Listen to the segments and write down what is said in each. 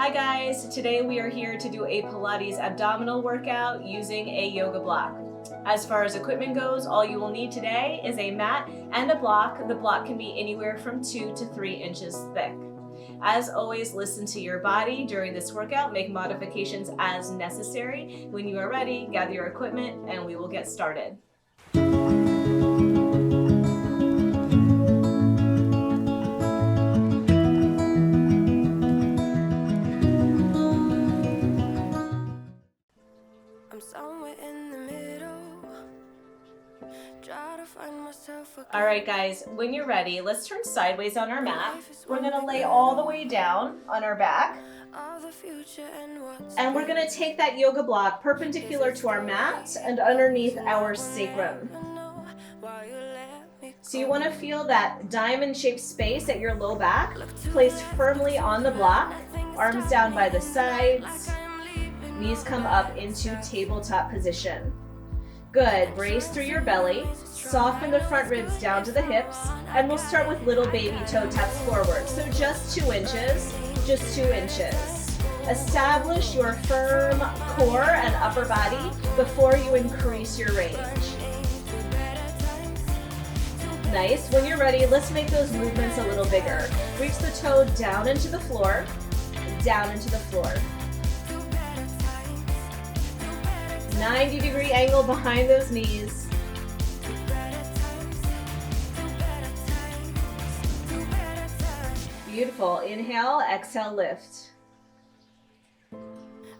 Hi guys, today we are here to do a Pilates abdominal workout using a yoga block. As far as equipment goes, all you will need today is a mat and a block. The block can be anywhere from 2 to 3 inches thick. As always, listen to your body during this workout, make modifications as necessary. When you are ready, gather your equipment and we will get started. All right guys, when you're ready, let's turn sideways on our mat. We're gonna lay all the way down on our back. And we're gonna take that yoga block perpendicular to our mat and underneath our sacrum. So you wanna feel that diamond-shaped space at your low back, placed firmly on the block, arms down by the sides, knees come up into tabletop position. Good, brace through your belly, soften the front ribs down to the hips, and we'll start with little baby toe taps forward. So just 2 inches, just 2 inches. Establish your firm core and upper body before you increase your range. Nice, when you're ready, let's make those movements a little bigger. Reach the toe down into the floor, down into the floor. 90-degree angle behind those knees. Beautiful. Inhale, exhale, lift.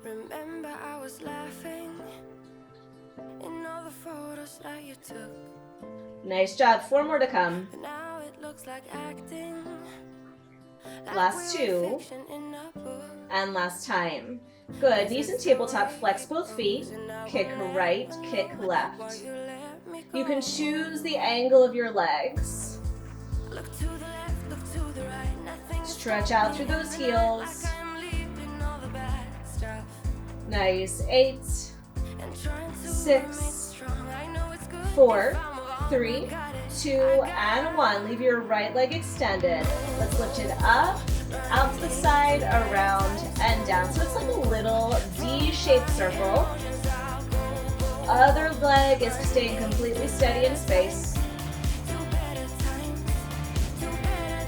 Remember I was laughing in all the photos that you took. Nice job. 4 more to come. Now it looks like acting. Last 2. And last time. Good. Knees and tabletop. Flex both feet. Kick right, kick left. You can choose the angle of your legs. Stretch out through those heels. Nice. 8, 6, 4, 3, 2, and 1. Leave your right leg extended. Let's lift it up, out to the side, around, and down. So it's like a little D-shaped circle. Other leg is staying completely steady in space.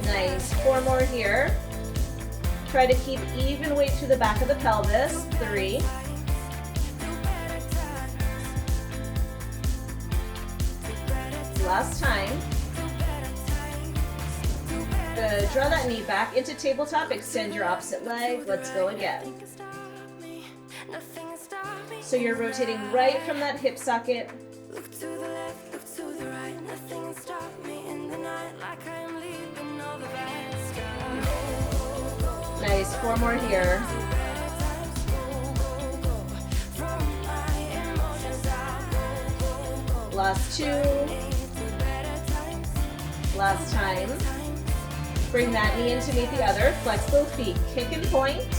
Nice. 4 more here. Try to keep even weight through the back of the pelvis. 3. Last time. Good. Draw that knee back into tabletop. Extend your opposite leg. Let's go again. So you're rotating right from that hip socket. Look to the left, look to the right. Nothing stop me in the night like I am leaving all the bad stuff. Nice. 4 more here. Last 2. Last time. Bring that knee in to meet the other. Flex both feet. Kick and point.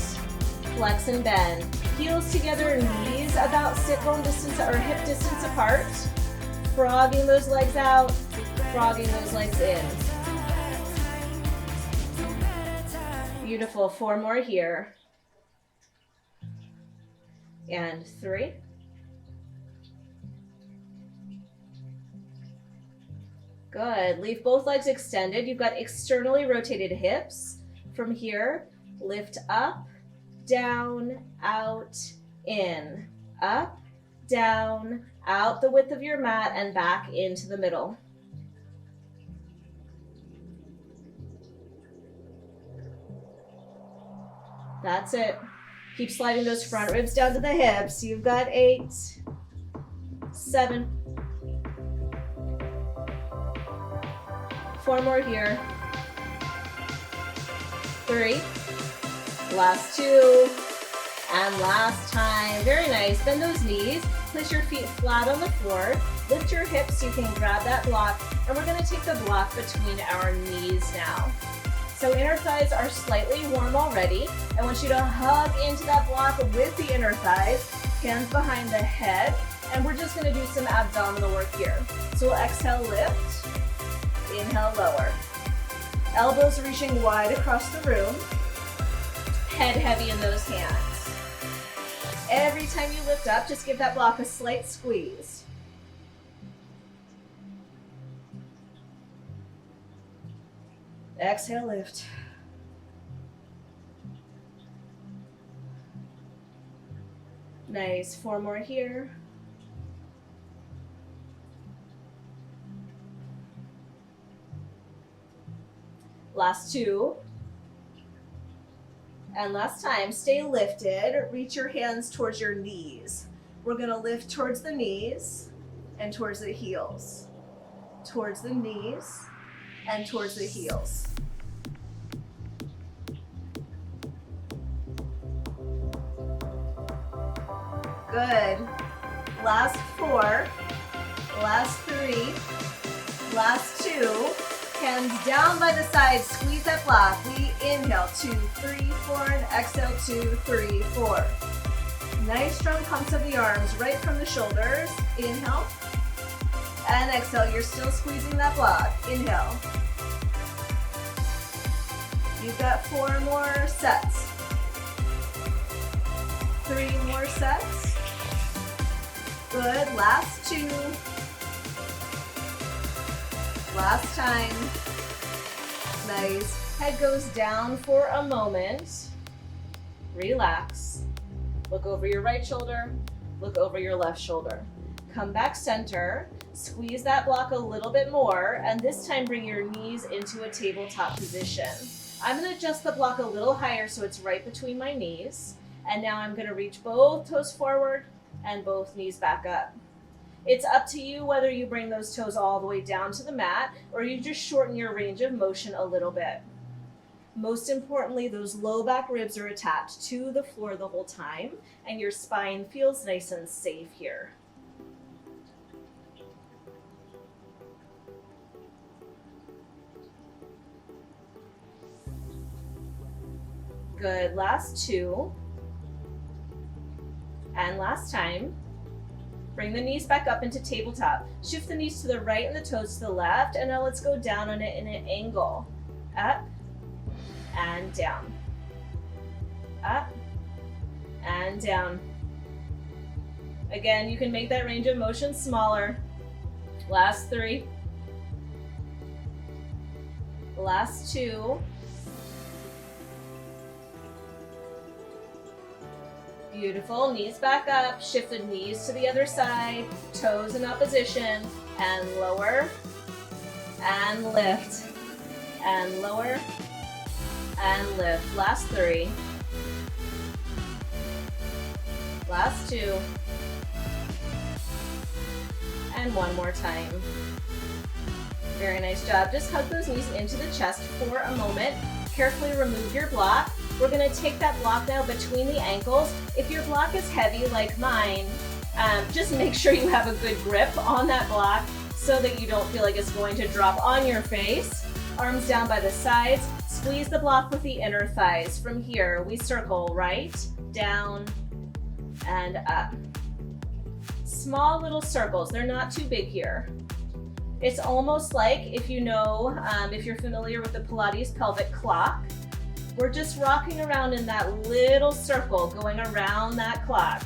Flex and bend. Heels together, knees about sit bone distance or hip distance apart. Frogging those legs out. Frogging those legs in. Beautiful. 4 more here. And 3. Good. Leave both legs extended. You've got externally rotated hips. From here, lift up, down, out, in. Up, down, out the width of your mat, and back into the middle. That's it. Keep sliding those front ribs down to the hips. You've got 8, 7, 4 more here. 3. Last 2. And last time. Very nice. Bend those knees. Place your feet flat on the floor. Lift your hips so you can grab that block. And we're going to take the block between our knees now. So inner thighs are slightly warm already. I want you to hug into that block with the inner thighs. Hands behind the head. And we're just going to do some abdominal work here. So we'll exhale, lift. Inhale, lower. Elbows reaching wide across the room. head heavy in those hands. Every time you lift up, just give that block a slight squeeze. Exhale, lift. Nice, 4 more here. Last 2. And last time, stay lifted. Reach your hands towards your knees. We're gonna lift towards the knees and towards the heels. Towards the knees and towards the heels. Good. Last 4, last 3, last 2. Hands down by the side, squeeze that block. We inhale, 2, 3, 4, and exhale, 2, 3, 4. Nice strong pumps of the arms right from the shoulders. Inhale, and exhale. You're still squeezing that block. Inhale. You've got 4 more sets. 3 more sets. Good, last 2. Last time. Nice. Head goes down for a moment. Relax. Look over your right shoulder. Look over your left shoulder. Come back center. Squeeze that block a little bit more, and this time bring your knees into a tabletop position. I'm going to adjust the block a little higher so it's right between my knees. And now I'm going to reach both toes forward and both knees back up. It's up to you whether you bring those toes all the way down to the mat or you just shorten your range of motion a little bit. Most importantly, those low back ribs are attached to the floor the whole time and your spine feels nice and safe here. Good, last 2. And last time. Bring the knees back up into tabletop. Shift the knees to the right and the toes to the left, and now let's go down on it in an angle. Up and down. Up and down. Again, you can make that range of motion smaller. Last 3. Last 2. Beautiful, knees back up, shift the knees to the other side, toes in opposition, and lower, and lift, and lower, and lift. Last 3. Last 2. And 1 more time. Very nice job. Just hug those knees into the chest for a moment. Carefully remove your block. We're going to take that block now between the ankles. If your block is heavy like mine, just make sure you have a good grip on that block so that you don't feel like it's going to drop on your face. Arms down by the sides. Squeeze the block with the inner thighs. From here, we circle right, down, and up. Small little circles. They're not too big here. It's almost like if you know, if you're familiar with the Pilates pelvic clock, we're just rocking around in that little circle, going around that clock.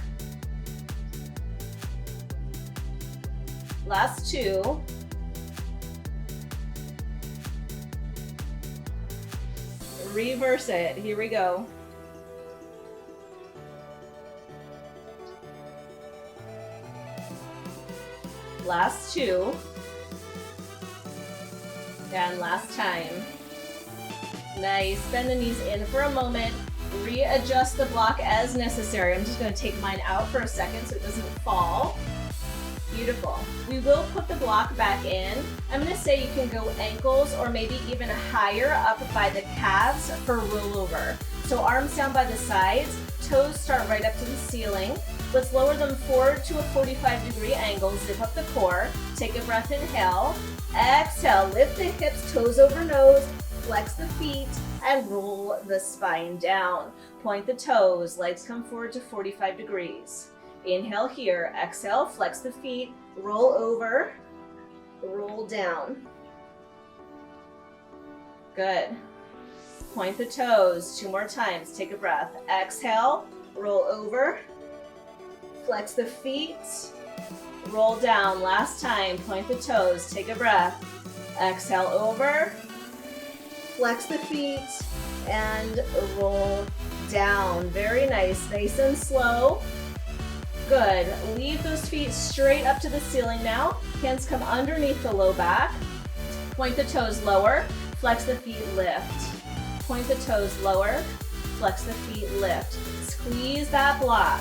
Last 2. Reverse it. Here we go. Last 2. And last time. Nice. Bend the knees in for a moment. Readjust the block as necessary. I'm just going to take mine out for a second so it doesn't fall. Beautiful. We will put the block back in. I'm going to say you can go ankles or maybe even higher up by the calves for rollover. So arms down by the sides, toes start right up to the ceiling. Let's lower them forward to a 45-degree angle, zip up the core, take a breath, inhale, exhale, lift the hips, toes over nose, flex the feet, and roll the spine down. Point the toes, legs come forward to 45 degrees. Inhale here, exhale, flex the feet, roll over, roll down. Good. Point the toes. 2 more times. Take a breath. Exhale, roll over. Flex the feet. Roll down. Last time. Point the toes. Take a breath. Exhale over. Flex the feet and roll down. Very nice. Nice and slow. Good. Leave those feet straight up to the ceiling now. Hands come underneath the low back. Point the toes lower. Flex the feet, lift. Point the toes lower. Flex the feet, lift. Squeeze that block.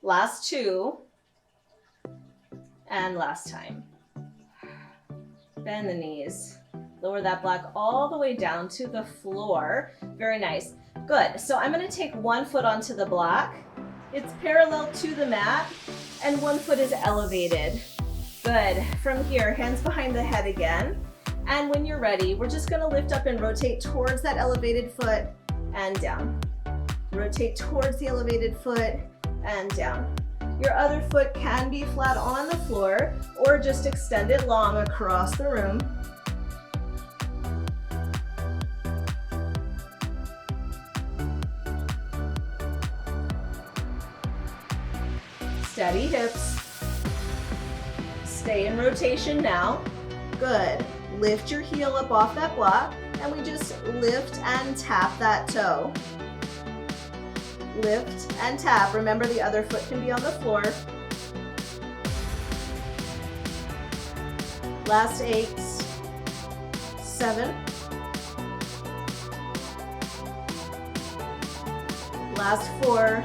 Last 2. And last time. Bend the knees. Lower that block all the way down to the floor. Very nice. Good. So I'm going to take one foot onto the block. It's parallel to the mat, and one foot is elevated. Good. From here, hands behind the head again. And when you're ready, we're just going to lift up and rotate towards that elevated foot and down. Rotate towards the elevated foot and down. Your other foot can be flat on the floor or just extend it long across the room. Steady hips. Stay in rotation now. Good. Lift your heel up off that block, and we just lift and tap that toe. Lift and tap. Remember, the other foot can be on the floor. Last 8, 7. Last 4.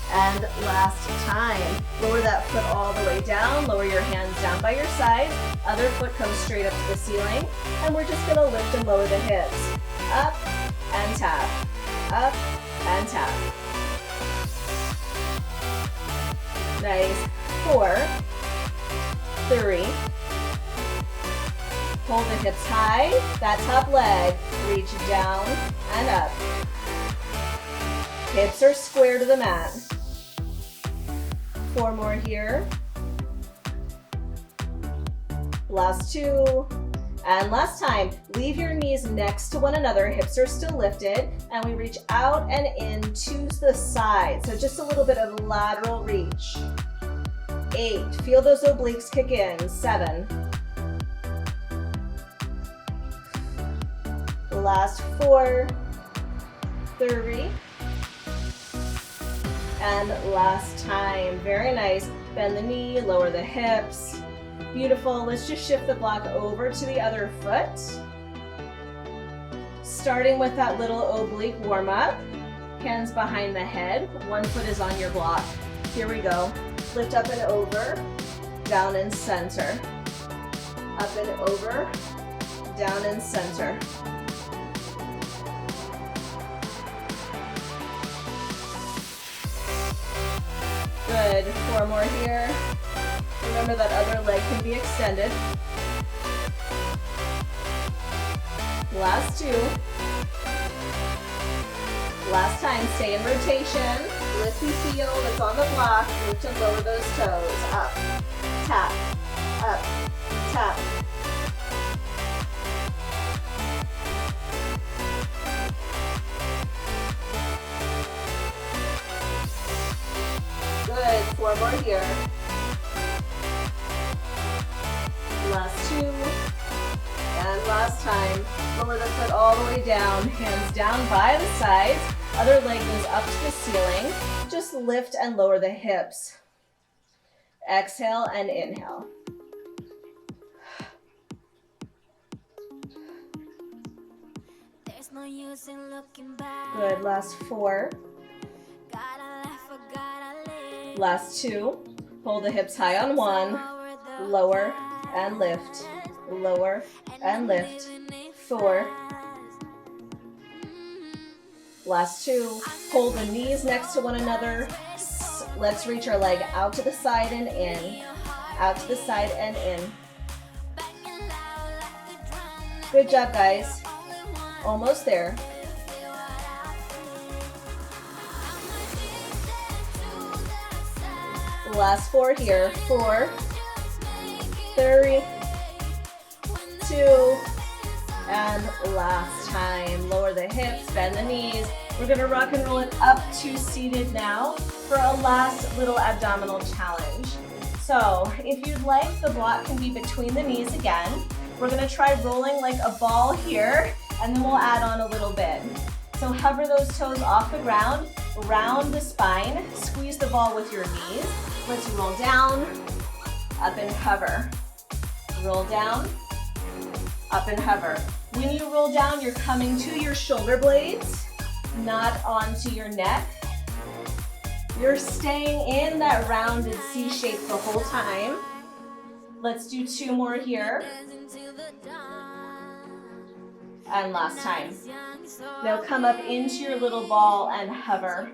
And last time. Lower that foot all the way down. Lower your hands down by your side. Other foot comes straight up to the ceiling. And we're just going to lift and lower the hips. Up and tap. Up and tap. Nice. 4, 3. Hold the hips high. That top leg. Reach down and up. Hips are square to the mat. 4 more here. Last 2. And last time, leave your knees next to one another, hips are still lifted, and we reach out and in to the side. So just a little bit of lateral reach. 8, feel those obliques kick in. 7. Last 4, 3. And last time. Very nice. Bend the knee, lower the hips. Beautiful. Let's just shift the block over to the other foot. Starting with that little oblique warm up. Hands behind the head. One foot is on your block. Here we go. Lift up and over. Down and center. Up and over. Down and center. Good. 4 more here. Remember that other leg can be extended. Last 2. Last time, stay in rotation. Lift the heel that's on the block. Lift and lower those toes. Up, tap, up, tap. Good. 4 more here. Last 2, and last time. Lower the foot all the way down, hands down by the sides, other leg goes up to the ceiling. Just lift and lower the hips. Exhale and inhale. Good, last 4. Last 2. Hold the hips high on 1, lower, and lift, lower and lift. 4. Last 2. Hold the knees next to one another. Let's reach our leg out to the side and in, out to the side and in. Good job, guys. Almost there. Last 4 here. 4, 3, 2, and last time. Lower the hips, bend the knees. We're gonna rock and roll it up to seated now for a last little abdominal challenge. So if you'd like, the block can be between the knees again. We're gonna try rolling like a ball here, and then we'll add on a little bit. So hover those toes off the ground, round the spine, squeeze the ball with your knees. Let's roll down, up and hover. Roll down, up and hover. When you roll down, you're coming to your shoulder blades, not onto your neck. You're staying in that rounded C shape the whole time. Let's do 2 more here. And last time. Now come up into your little ball and hover.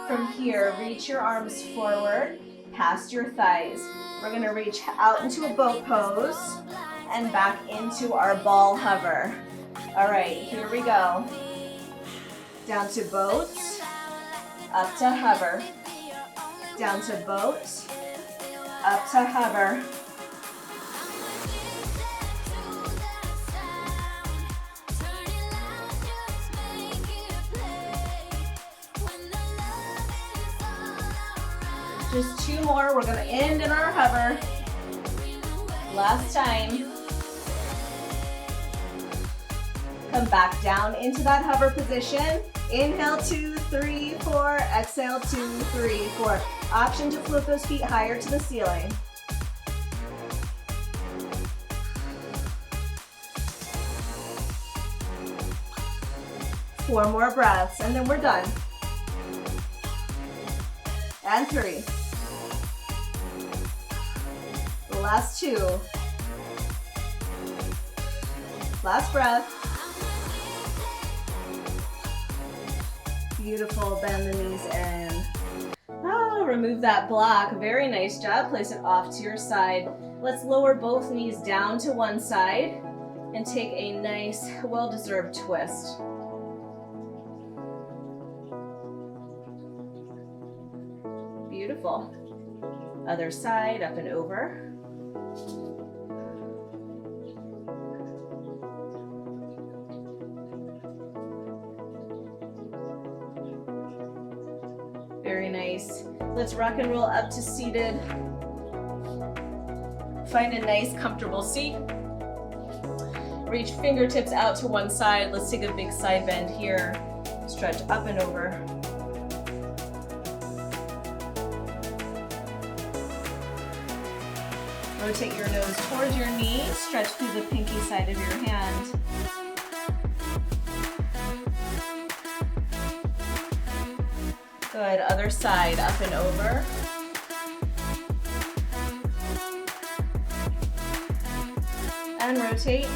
From here, reach your arms forward, past your thighs. We're gonna reach out into a boat pose and back into our ball hover. All right, here we go. Down to boat, up to hover. Down to boat, up to hover. Just 2 more. We're going to end in our hover. Last time. Come back down into that hover position. Inhale, 2, 3, 4. Exhale, 2, 3, 4. Option to float those feet higher to the ceiling. Four more breaths, and then we're done. And 3. The last 2. Last breath. Beautiful, bend the knees in. Oh, remove that block. Very nice job. Place it off to your side. Let's lower both knees down to one side and take a nice, well-deserved twist. Beautiful. Other side, up and over. Very nice. Let's rock and roll up to seated. Find a nice, comfortable seat. Reach fingertips out to one side. Let's take a big side bend here. Stretch up and over. Rotate your nose towards your knee. Stretch through the pinky side of your hand. Good. Other side, up and over. And rotate.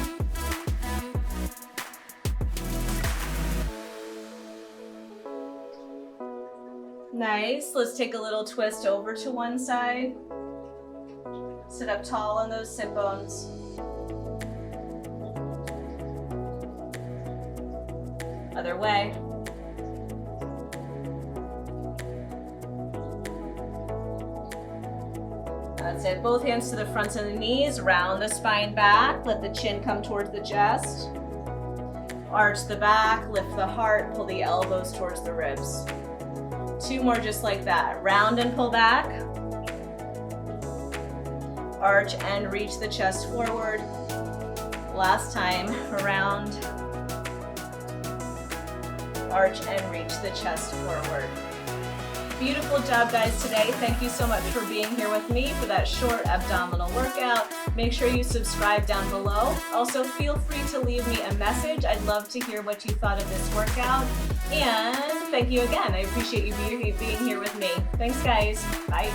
Nice. Let's take a little twist over to one side. Sit up tall on those sit bones. Other way. That's it. Both hands to the fronts of the knees. Round the spine back. Let the chin come towards the chest. Arch the back. Lift the heart. Pull the elbows towards the ribs. 2 more just like that. Round and pull back. Arch and reach the chest forward. Last time, around. Arch and reach the chest forward. Beautiful job, guys, today. Thank you so much for being here with me for that short abdominal workout. Make sure you subscribe down below. Also, feel free to leave me a message. I'd love to hear what you thought of this workout. And thank you again. I appreciate you being here with me. Thanks, guys. Bye.